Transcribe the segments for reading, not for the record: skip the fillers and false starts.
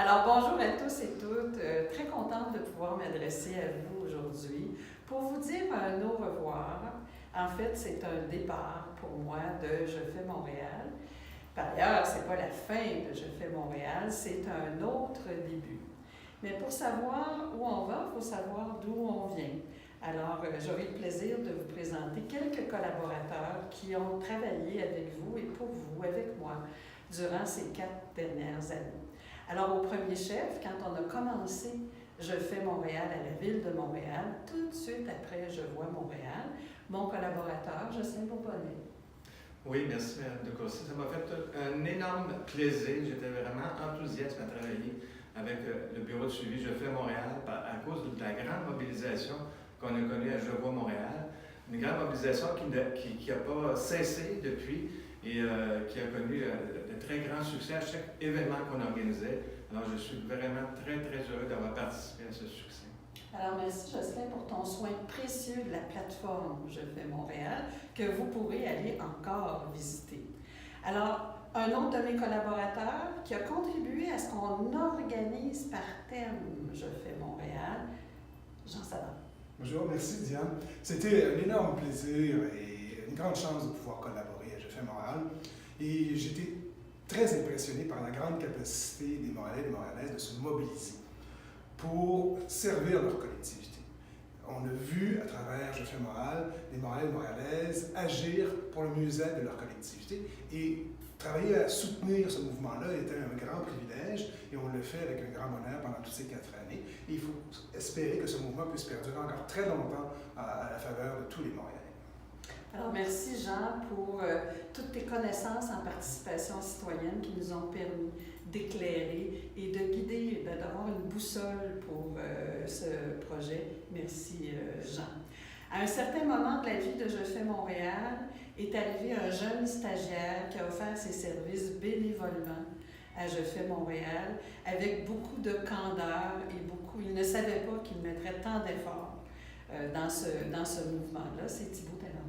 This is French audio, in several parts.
Alors, bonjour à tous et toutes. Très contente de pouvoir m'adresser à vous aujourd'hui pour vous dire au revoir. En fait, c'est un départ pour moi de Je fais Montréal. Par ailleurs, ce n'est pas la fin de Je fais Montréal, c'est un autre début. Mais pour savoir où on va, il faut savoir d'où on vient. Alors, j'aurai le plaisir de vous présenter quelques collaborateurs qui ont travaillé avec vous et pour vous, avec moi, durant ces 4 dernières années. Alors, au premier chef, quand on a commencé Je fais Montréal à la Ville de Montréal, tout de suite après Je vois Montréal, mon collaborateur, Jocelyn Bourbonnais. Oui, merci Mme de Courcy. Ça m'a fait un énorme plaisir. J'étais vraiment enthousiaste à travailler avec le bureau de suivi Je fais Montréal à cause de la grande mobilisation qu'on a connue à Je vois Montréal. Une grande mobilisation qui n'a pas cessé depuis et qui a connu de très grands succès à chaque événement qu'on organisait. Alors, je suis vraiment très, très heureux d'avoir participé à ce succès. Alors, merci Jocelyn pour ton soin précieux de la plateforme Je fais Montréal que vous pourrez aller encore visiter. Alors, un autre de mes collaborateurs qui a contribué à ce qu'on organise par thème Je fais Montréal, Jean Savant. Bonjour, merci Diane. C'était un énorme plaisir et une grande chance de pouvoir collaborer à Je fais Montréal. Et j'étais très impressionné par la grande capacité des Montréalais et des Montréalaises de se mobiliser pour servir leur collectivité. On a vu à travers Je fais Montréal des Montréalais et des Montréalaises agir pour le mieux-être de leur collectivité et travailler à soutenir ce mouvement-là était un grand privilège et on le fait avec un grand bonheur pendant toutes ces 4 années. Et il faut espérer que ce mouvement puisse perdurer encore très longtemps à la faveur de tous les Montréalais. Alors, merci Jean pour toutes tes connaissances en participation citoyenne qui nous ont permis d'éclairer et de guider, d'avoir une boussole pour ce projet. Merci Jean. À un certain moment de la vie de Je fais Montréal, est arrivé un jeune stagiaire qui a offert ses services bénévolement à Je fais Montréal avec beaucoup de candeur et il ne savait pas qu'il mettrait tant d'efforts dans ce mouvement-là. C'est Thibaut Taverneau.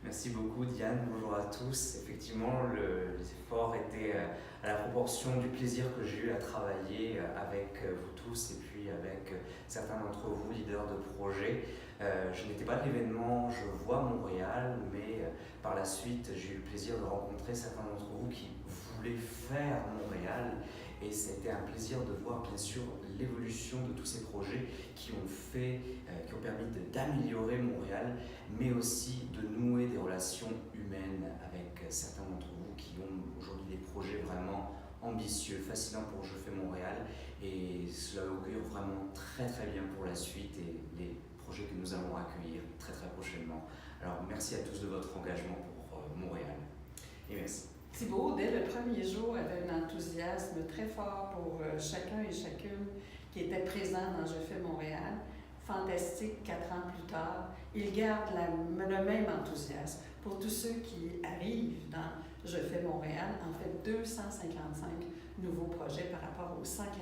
Merci beaucoup Diane, bonjour à tous. Effectivement, les efforts étaient à la proportion du plaisir que j'ai eu à travailler avec vous tous et puis avec certains d'entre vous, leaders de projet. Je n'étais pas à l'événement Je vois Montréal, mais par la suite, j'ai eu le plaisir de rencontrer certains d'entre vous qui voulaient faire Montréal. Et c'était un plaisir de voir bien sûr l'évolution de tous ces projets qui ont permis d'améliorer Montréal, mais aussi de nouer des relations humaines avec certains d'entre vous qui ont aujourd'hui des projets vraiment ambitieux, fascinants pour Je fais Montréal. Et cela augure vraiment très très bien pour la suite et les projets que nous allons accueillir très très prochainement. Alors merci à tous de votre engagement pour Montréal. Et merci. Thibaut, dès le premier jour, avait un enthousiasme très fort pour chacun et chacune qui était présent dans Je fais Montréal. Fantastique, 4 ans plus tard, il garde le même enthousiasme pour tous ceux qui arrivent dans Je fais Montréal. En fait, 255 nouveaux projets par rapport aux 180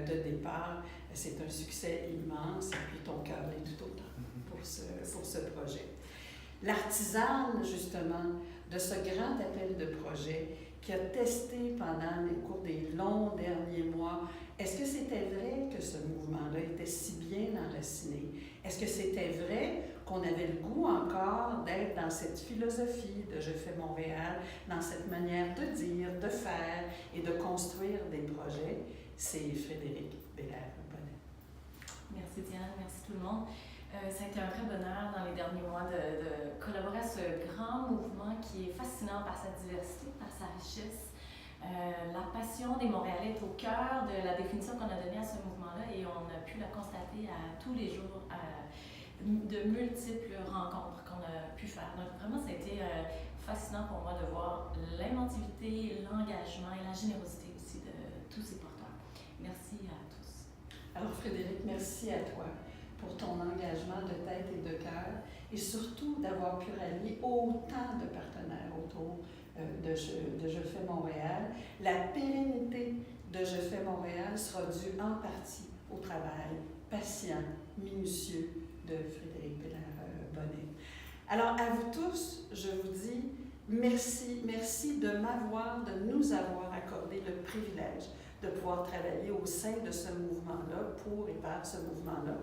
de départ. C'est un succès immense et puis ton cœur l'est tout autant pour ce projet. L'artisane, justement, de ce grand appel de projet qui a testé pendant le cours des longs derniers mois, est-ce que c'était vrai que ce mouvement-là était si bien enraciné? Est-ce que c'était vrai qu'on avait le goût encore d'être dans cette philosophie de Je fais Montréal, dans cette manière de dire, de faire et de construire des projets? C'est Frédérique Bélair-Bonnet. Merci Diane, merci tout le monde. Ça a été un vrai bonheur dans les derniers mois de collaborer à ce grand mouvement qui est fascinant par sa diversité, par sa richesse. La passion des Montréalais est au cœur de la définition qu'on a donnée à ce mouvement-là et on a pu la constater à tous les jours, de multiples rencontres qu'on a pu faire. Donc vraiment, ça a été fascinant pour moi de voir l'inventivité, l'engagement et la générosité aussi de tous ces porteurs. Merci à tous. Alors Frédérique, merci à toi pour ton engagement de tête et de cœur et surtout d'avoir pu rallier autant de partenaires autour de Je fais Montréal. La pérennité de Je fais Montréal sera due en partie au travail patient, minutieux de Frédérique Bélair-Bonnet. Alors à vous tous, je vous dis merci de nous avoir accordé le privilège de pouvoir travailler au sein de ce mouvement-là, pour et par ce mouvement-là.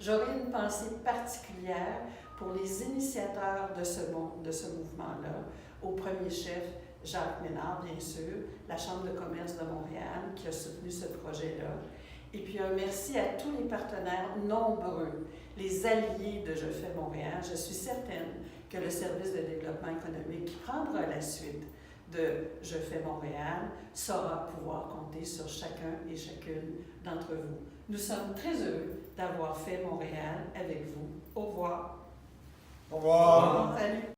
J'aurais une pensée particulière pour les initiateurs de ce mouvement-là, au premier chef, Jacques Ménard, bien sûr, la Chambre de commerce de Montréal qui a soutenu ce projet-là. Et puis un merci à tous les partenaires nombreux, les alliés de Je fais Montréal. Je suis certaine que le service de développement économique qui prendra la suite de Je fais Montréal saura pouvoir compter sur chacun et chacune d'entre vous. Nous sommes très heureux d'avoir fait Montréal avec vous. Au revoir. Au revoir. Salut.